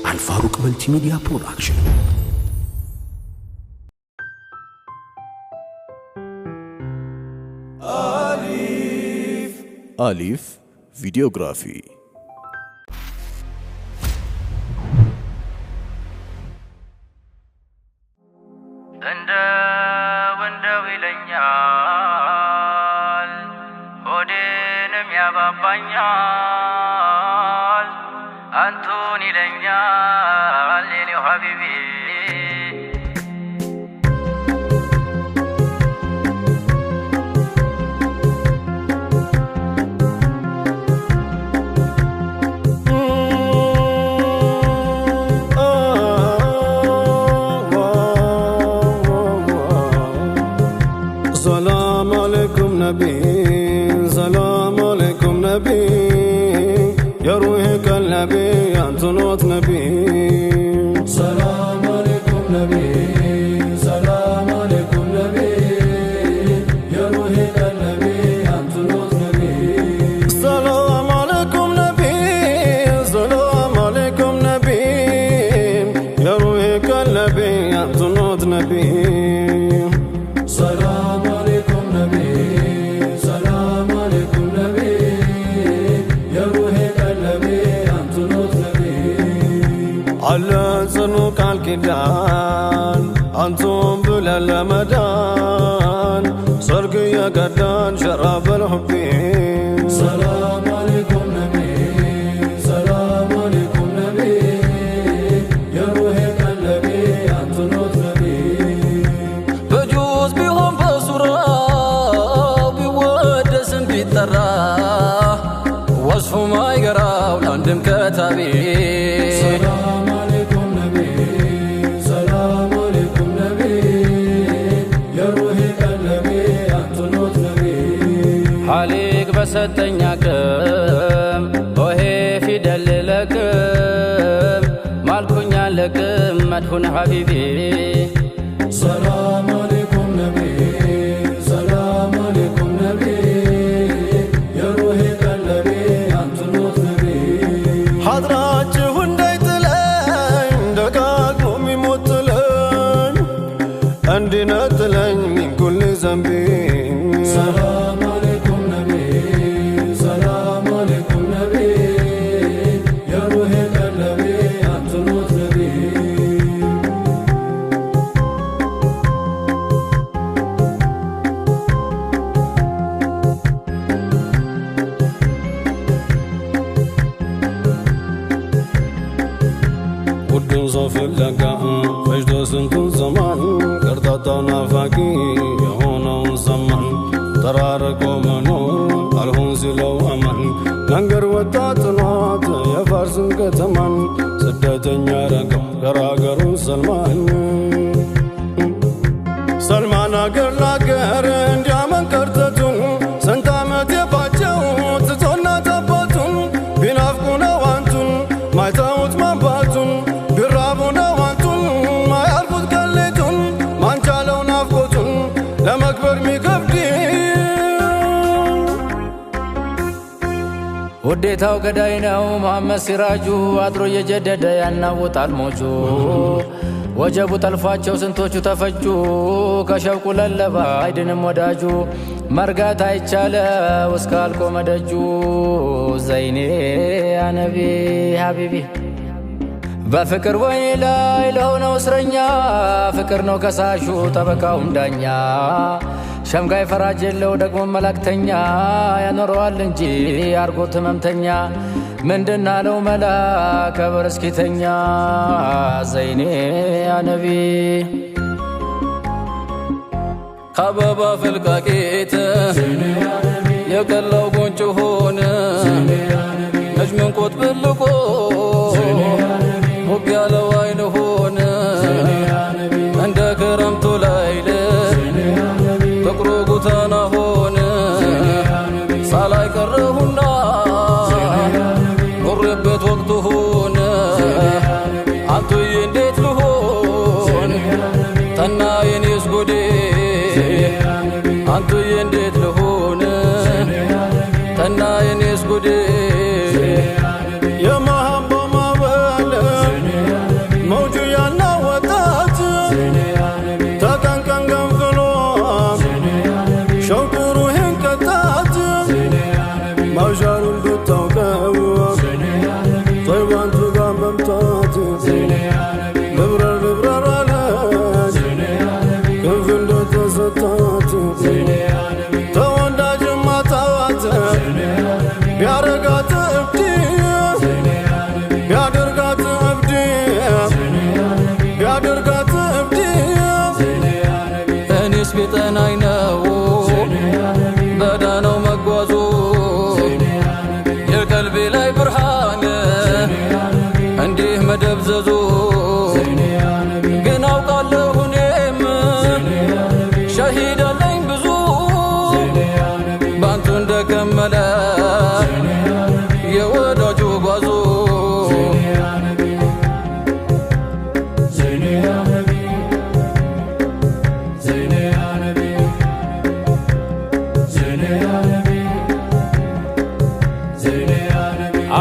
الفاروق ملتي ميديا برودكشن. آليف فيديوغرافي. وندو إلينيال ودينم يا بابانيال أنتوني إلينيال ليلي حبيبي سلام عليكم نبي سلام عليكم نبي يا روحك النبي أنت نوت نبي سلام عليكم نبي سلام عليكم نبي يا روحك النبي أنت نوت نبي سلام عليكم نبي سلام عليكم نبي يا روحك النبي أنت نوت نبي سلام عليكم نبي سلام عليكم نبي يا روحك النبي أنت نوت نبي على زنوك الكدان أنتم بلا المدان صرق يا قدان شراب الحبي سلام عليكم نبي سلام عليكم نبي يا روحك النبي أنت نوت نبي بجوز بيهم بصورة بيودس بيترى وصفه ما يقرأ ولندم كتابي سلام عليكم نبي سلام عليكم نبي يا روحك النبي أنت نوت نبي حاليك بستنيا كم وهي في دللكم مالكنيا لكم مدفون حبيبي سلام عليكم نبي سلام عليكم نبي يا روحك النبي أنت نوت نبي حضراتي هنديت لين دقاقهم يموت لين عندي نتلين من كل ذنبي سلام عليكم نبي سلام عليكم نبي يا روحك النبي أنت نوت نبي ودن صف اللقاء فجد سنتون زمان قرطة نافاكي يهون زمان تراركو منو الهون سلو أمان ننقر وطاطنات يفارسن كتمان سدتن ياركم قراقرون سلمان سلمان أقر لاقر انديامن كرتتون سنتامت يفاجو تتونا تباتون بنافقونا وانتون ما يتاوت منباتون برابونا وانتون ما يعرفوت كاليتون ما انجالو نافقوتون لما اكبر ميكبدي وديتاو قدايناو محمد سراجو አድሮ የጀደደ ያናውጣል ሞጆ ወጀቡ ጠልፋቸው ስንቶቹ ተፈጁ ከሸብቁ ለለባ አይድንም ወዳጁ መርጋት አይቻለው እስካልቆ መደጁ ዘይኔ ያ ነቢ ሐቢቢ በፍቅር ወይ ላይ ለሆነው እስረኛ ፍቅር ነው ከሳሹ ጠበቃውም ዳኛ ሸምጋይ ፈራጅ የለው ደግሞ መላክተኛ ያኖረዋል እንጂ አርጎት ህመምተኛ ምንድናለው መላ ከበር እስኪተኛ ዘይኔ ያ ነቢ ከበባ ፍልቃቂት የቀላው ጎንጭ ሆነ ነጅምን ቆጥ ብልቆ ሞቅ ያለው አይን ሆነ እንደ ክረምቱ ላይል ፍቅሩ ጉተና ሆነ ሳላይ ቀረሁና ኖርበት ወቅቱ ሆነ አንቱዬ እንዴት ልሆን ተና የኔስ ጎዴ አንቱዬ እንዴት ልሆን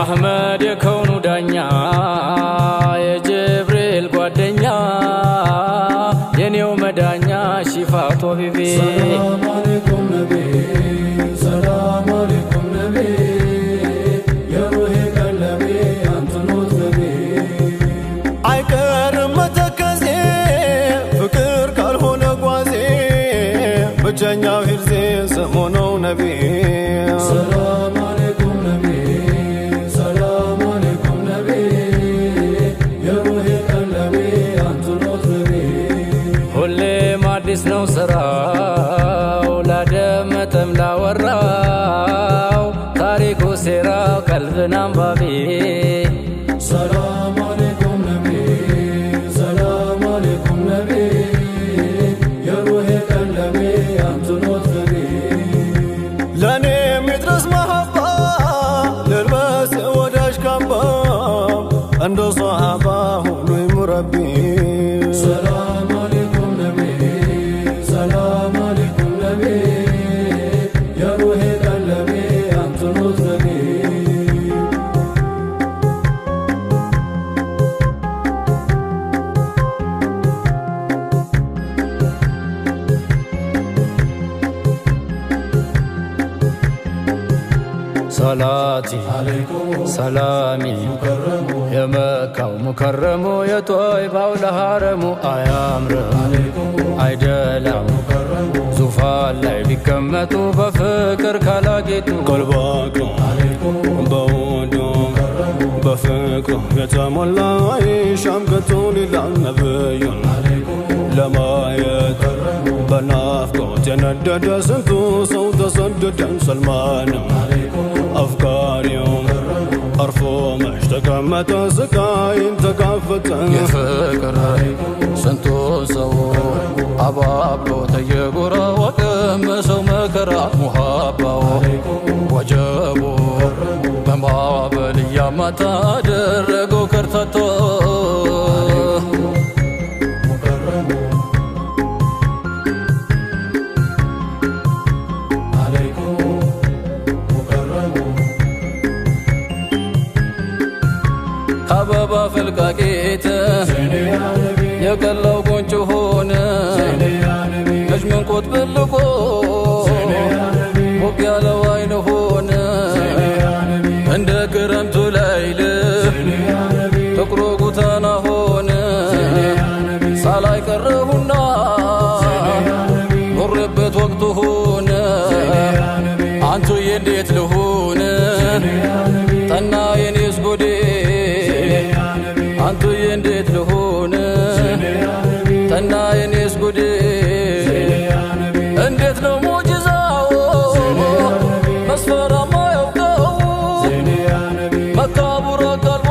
أحمد يكون دانيا يا جبريل قدنيا ينيو مدانيا شفاء طبيبي سلام عليكم نبي سلام عليكم نبي يا روحي قلبي أنت نوت نبي عيكر متكزي فكر كالهون قوازي بجنيا ويرزي سمونو نبي سلام عليكم نبي سلام عليكم نبي يا روحي قلبي أنت نوت نبي هولي ما ديسنو سراو لا دمتم لا وراو تاريخو سيراو قلبنا بابي سلام عليكم نبي سلام عليكم نبي يا روحي قلبي أنت نوت نبي لاني مدرس محبة للبس وداش كامبا عنده صحابة هو مربي سلام عليكم نبي سلام عليكم نبي يا روحي قلبي أنت نوت نبي صلاتي عليكم سلامي مكرمو يا مكة مكرمو يا طيبة والهرم أيامر عليكم አይደለም مكرمو ዙፋን ላይ ቢቀመጡ በፍቅር ካላጌጡ قلبك عليكم بودو بفكر يتمولى عيشام كتول النبي عليكم لما يكرمو بنافقو تندد سنتو صوت صدد سلمان عليكم أفكاريهم أرفو مشتكى متى سكاين تكافت የፍቅር ስንቱ ሰው አባብሎ ተየጉራ ወቀመሰው መከራ ሙሃባው ወጀቡ በማዕበል እያማታ አደረገው ከርታቶ አበባ ፍልቃቂት የቀላው ጎንጭ ሆነ ነጅመንቆት ብልቆ ሞቅ ያለው አይን ሆነ እንደ ክረምቱ ላይል ጥቁሩ ጉተና ሆነ ሳላይ ቀረሁና ኖርበት ወቅቱ ሆነ አንቱዬ እንዴት ልሁን ጠና የኔስ ጎዴ አንቱዬ እንዴት ልሁን ጠና የኔስ ጎዴ እንዴት ነው ሙዕጂዛው መስፈራ ማያውቀው መካቡረ ቀልቦ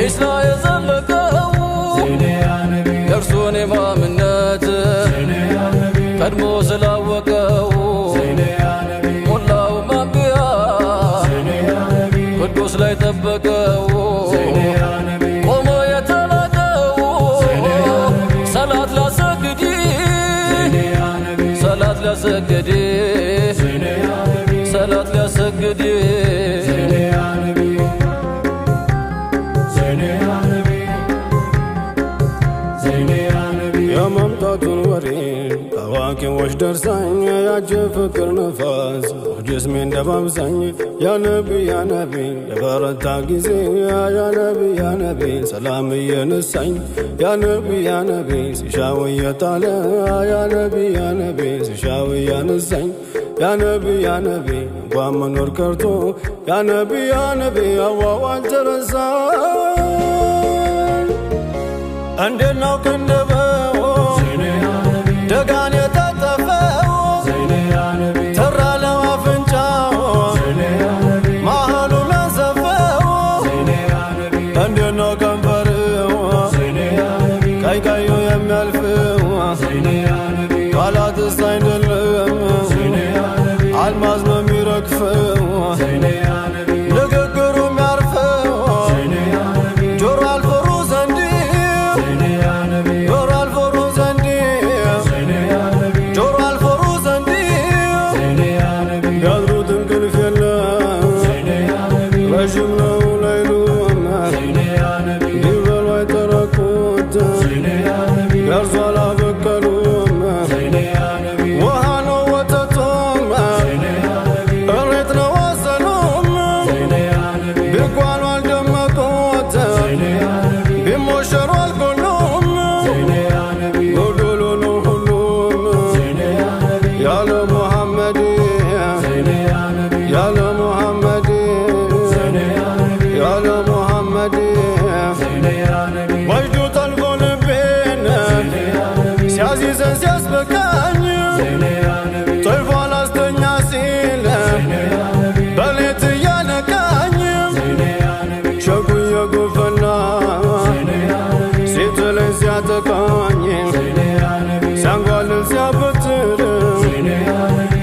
ኢስራ የዘለቀው የእርሱን ኢማምነት ቀድሞ ስላወቀው ሞላው አንቢያ ቅዱስ ላይ ጠበቀው ቆሞ የተላቀው ሰላት ላሰግድ ሰላት ላሰግድ ሰላት ላሰግድ يا ممتعتون ورين كواكب درسان يا فكر نفاس جسمي دبابسان يا نبي يا نبي يا بارد تاقيزي يا نبي يا نبي سلامي يا نسان يا نبي يا نبي سشاوي يا طالع يا نبي يا نبي سشاوي يا نسان يا نبي يا نبي وامن وركرتو يا نبي يا نبي أوان ترسان عندنا كندبو دقان يتطفو ترى لو أفنجاو ماهلو لازفو عندنا كنبرو كاي كايو يميالفو قالا تستاين دلو عالماز مميركفو نققرو ميعرفو جور الفروز عندي جور الفروز عندي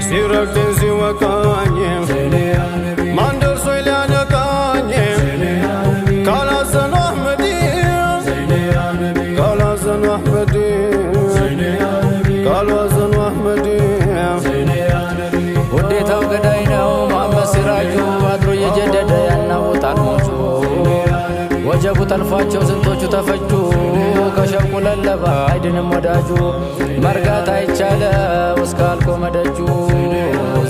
ሲረግጠኝ ሲወቃኝ ማን ደርሶ ሊያነቃኝ ካላዘኑ አሕመድ ካላዘኑ አሕመድ ካላዘኑ አሕመድ ውዴታው ገዳይ ነው መሐመድ ሲራጁ አድሮ እየጀደደ ያናውጣል ሞቹ ወጀቡ ጠልፏቸው ስንቶቹ ተፈጁ ከሸብቁ ለለባ አይድንም ወዳጁ መርጋት አይቻለው እስካልቆ መደጁ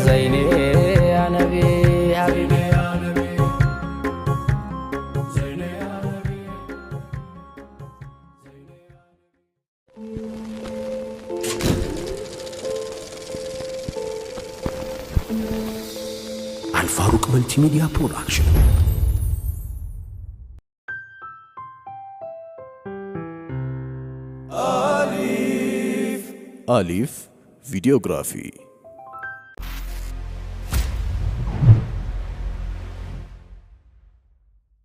ዘይኔ ያ ነቢ ሐቢቢ አልፋሩቅ መልቲሚዲያ ፕሮዳክሽን አሊፍ ቪዲዮግራፊ